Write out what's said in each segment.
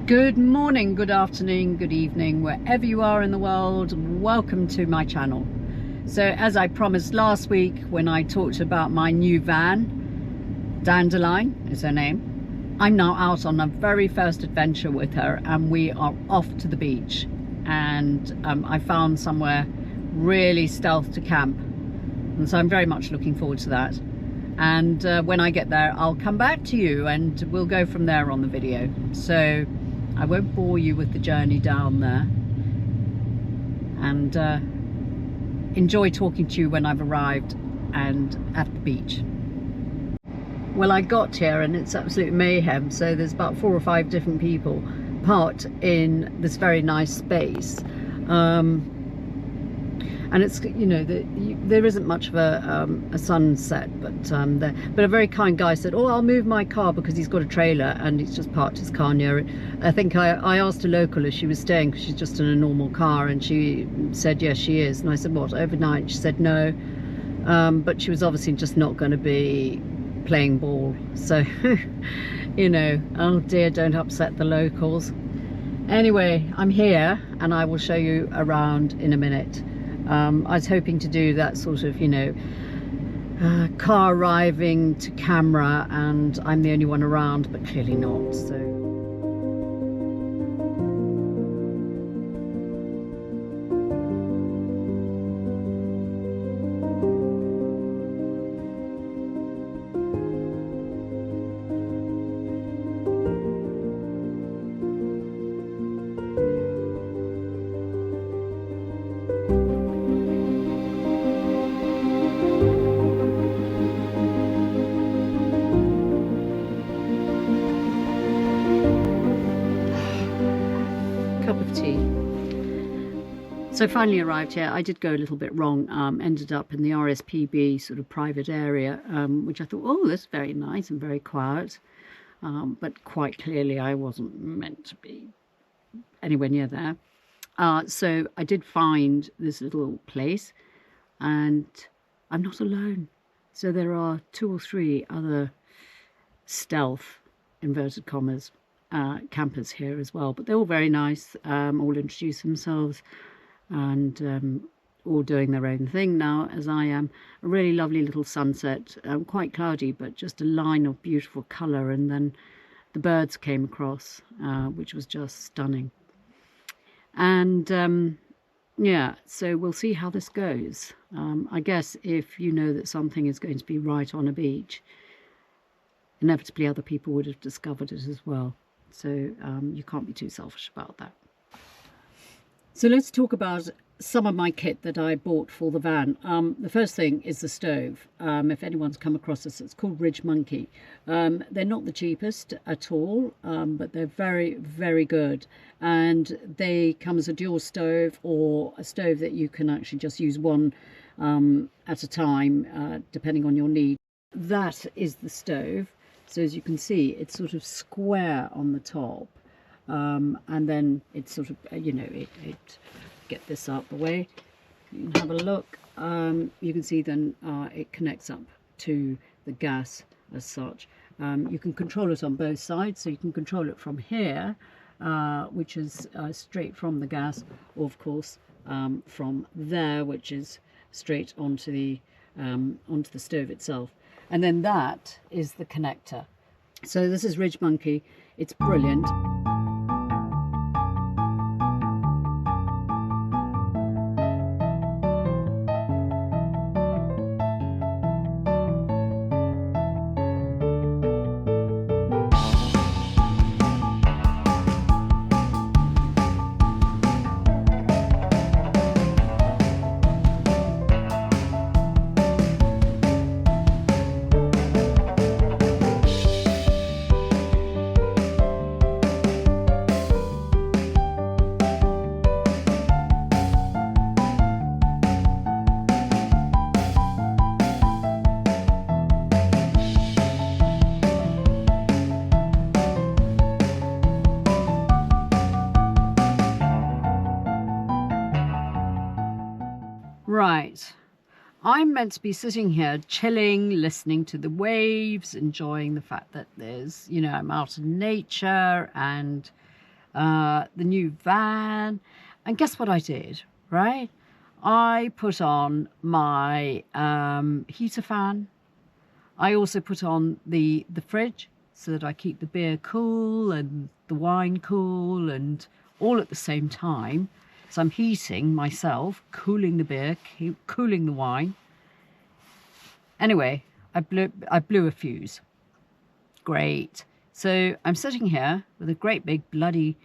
Good morning, good afternoon, good evening, wherever you are in the world. Welcome to my channel. So as I promised last week when I talked about my new van, Dandelion is her name, I'm now out on a very first adventure with her and we are off to the beach. And I found somewhere really stealth to camp. And so I'm very much looking forward to that. And when I get there, I'll come back to you and we'll go from there on the video. So I won't bore you with the journey down there, and enjoy talking to you when I've arrived and at the beach. Well, I got here and it's absolute mayhem. So there's about 4 or 5 different people parked in this very nice space. And it's, you know, there isn't much of a sunset, but a very kind guy said, oh, I'll move my car because he's got a trailer and he's just parked his car near it. I think I asked a local if she was staying because she's just in a normal car, and she said yes, she is. And I said, what, overnight? She said no, but she was obviously just not going to be playing ball. So you know, oh dear, don't upset the locals. Anyway, I'm here and I will show you around in a minute. I was hoping to do that sort of, you know, car arriving to camera and I'm the only one around, but clearly not. So So finally arrived here. I did go a little bit wrong, ended up in the RSPB sort of private area, which I thought, oh, that's very nice and very quiet. But quite clearly I wasn't meant to be anywhere near there. So I did find this little place and I'm not alone. So there are 2 or 3 other stealth, inverted commas, campers here as well. But they're all very nice, all introduce themselves, and all doing their own thing now, as I am. A really lovely little sunset, quite cloudy, but just a line of beautiful colour, and then the birds came across, which was just stunning. And yeah, so we'll see how this goes. I guess if you know that something is going to be right on a beach, inevitably other people would have discovered it as well. So you can't be too selfish about that. So let's talk about some of my kit that I bought for the van. The first thing is the stove. If anyone's come across this, it's called Ridge Monkey. They're not the cheapest at all, but they're very, very good. And they come as a dual stove, or a stove that you can actually just use one at a time, depending on your need. That is the stove. So as you can see, it's sort of square on the top. And then it's sort of, you know, it get this out the way. You can have a look. You can see then it connects up to the gas as such. You can control it on both sides, so you can control it from here, which is straight from the gas, or of course from there, which is straight onto the stove itself. And then that is the connector. So this is Ridge Monkey. It's brilliant. Right, I'm meant to be sitting here chilling, listening to the waves, enjoying the fact that there's, you know, I'm out in nature and the new van. And guess what I did, right? I put on my heater fan. I also put on the fridge so that I keep the beer cool and the wine cool and all at the same time. So I'm heating myself, cooling the beer, cooling the wine. Anyway, I blew a fuse. Great. So I'm sitting here with a great big bloody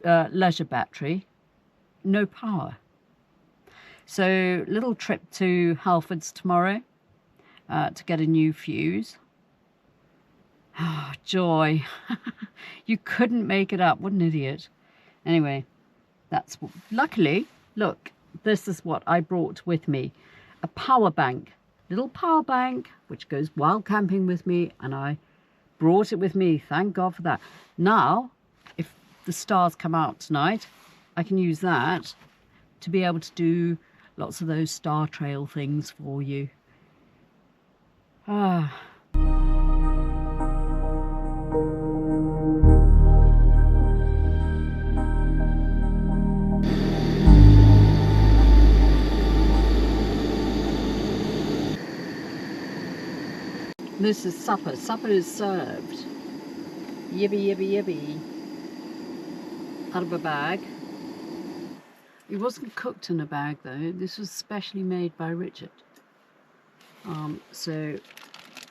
leisure battery, no power. So little trip to Halfords tomorrow to get a new fuse. Oh, joy. You couldn't make it up. What an idiot. Anyway, that's what, luckily, look, this is what I brought with me. A power bank, little power bank, which goes wild camping with me, and I brought it with me. Thank God for that. Now, if the stars come out tonight, I can use that to be able to do lots of those star trail things for you. Ah. This is supper. Supper is served. Yibby, yibby, yibby. Out of a bag. It wasn't cooked in a bag though. This was specially made by Richard. So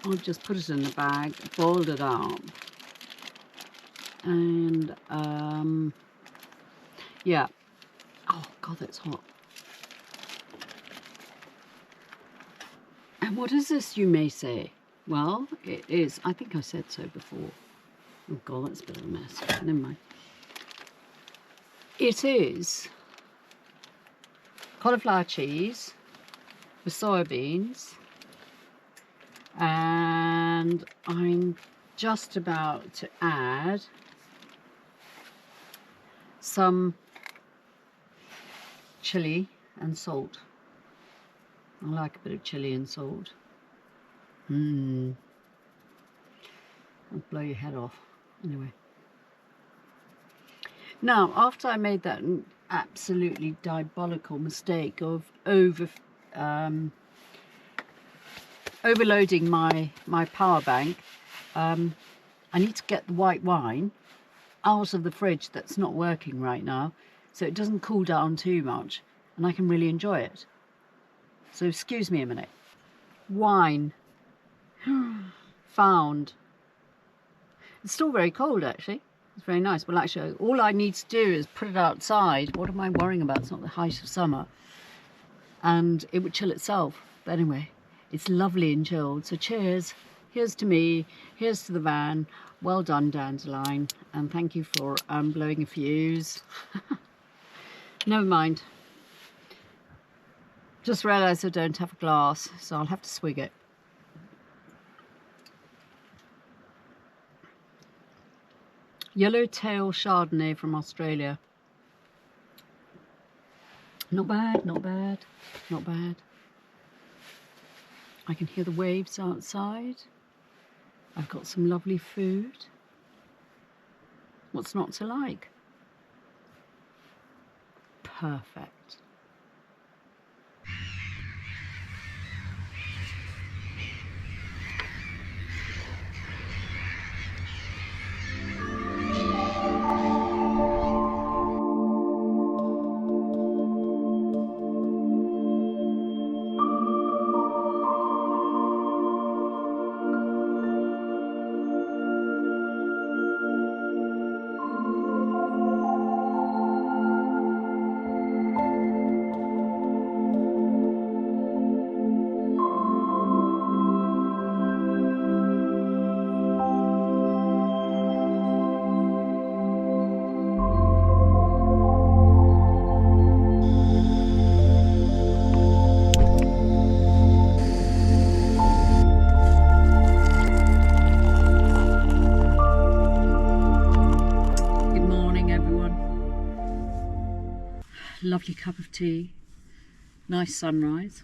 I'll just put it in a bag, boiled it up. And yeah. Oh God, that's hot. And what is this, you may say? Well, it is, I think I said so before. Oh God, that's a bit of a mess. Never mind. It is cauliflower cheese with soybeans, and I'm just about to add some chili and salt. I like a bit of chili and salt. It'll blow your head off. Anyway. Now, after I made that absolutely diabolical mistake of overloading my power bank, I need to get the white wine out of the fridge that's not working right now, so it doesn't cool down too much and I can really enjoy it. So excuse me a minute. Wine. Found. It's still very cold actually. It's very nice. Well, actually, all I need to do is put it outside. What am I worrying about? It's not the height of summer. And it would chill itself. But anyway, it's lovely and chilled. So cheers. Here's to me. Here's to the van. Well done, Dandelion. And thank you for blowing a fuse. Never mind. Just realised I don't have a glass, so I'll have to swig it. Yellowtail Chardonnay from Australia. Not bad, not bad, not bad. I can hear the waves outside. I've got some lovely food. What's not to like? Perfect. Lovely cup of tea, nice sunrise,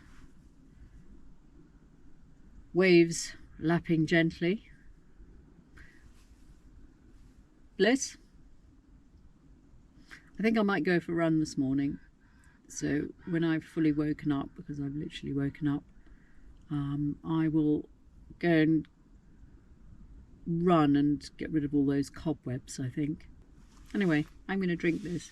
waves lapping gently, bliss. I think I might go for a run this morning. So when I've fully woken up, because I've literally woken up, I will go and run and get rid of all those cobwebs, I think. Anyway, I'm going to drink this.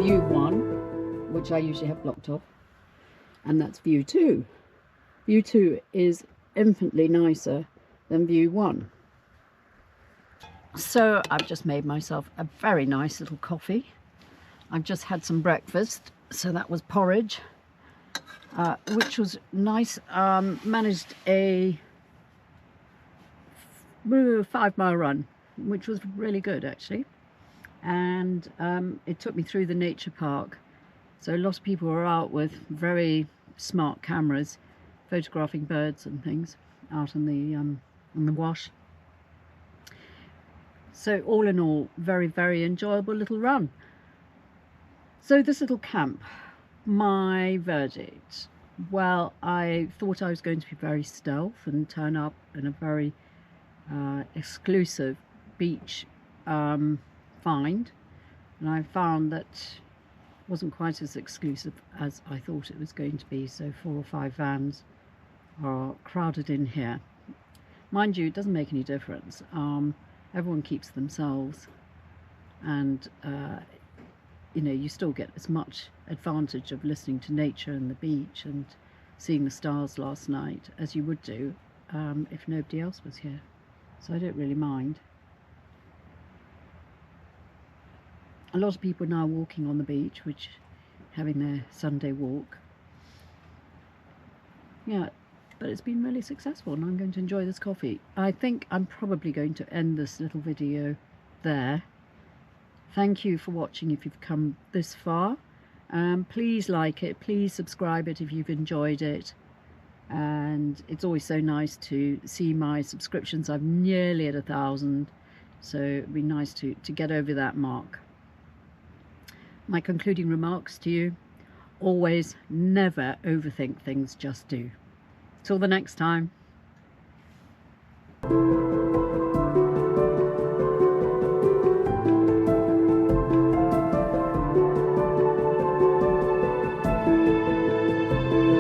View 1, which I usually have blocked off, and that's view 2. View 2 is infinitely nicer than view 1. So I've just made myself a very nice little coffee. I've just had some breakfast, so that was porridge, which was nice. Managed a 5-mile run, which was really good actually. And it took me through the nature park. So a lot of people were out with very smart cameras photographing birds and things out in the wash. So all in all, very, very enjoyable little run. So this little camp, my verdict, well, I thought I was going to be very stealth and turn up in a very exclusive beach find, and I found that it wasn't quite as exclusive as I thought it was going to be. So 4 or 5 vans are crowded in here. Mind you, it doesn't make any difference. Everyone keeps themselves, and you know, you still get as much advantage of listening to nature and the beach and seeing the stars last night as you would do if nobody else was here. So I don't really mind. A lot of people are now walking on the beach, which having their Sunday walk. Yeah, but it's been really successful, and I'm going to enjoy this coffee. I think I'm probably going to end this little video there. Thank you for watching if you've come this far. Please like it, please subscribe it if you've enjoyed it. And it's always so nice to see my subscriptions. I'm nearly at 1,000, so it'd be nice to get over that mark. My concluding remarks to you: always never overthink things, just do. Till the next time.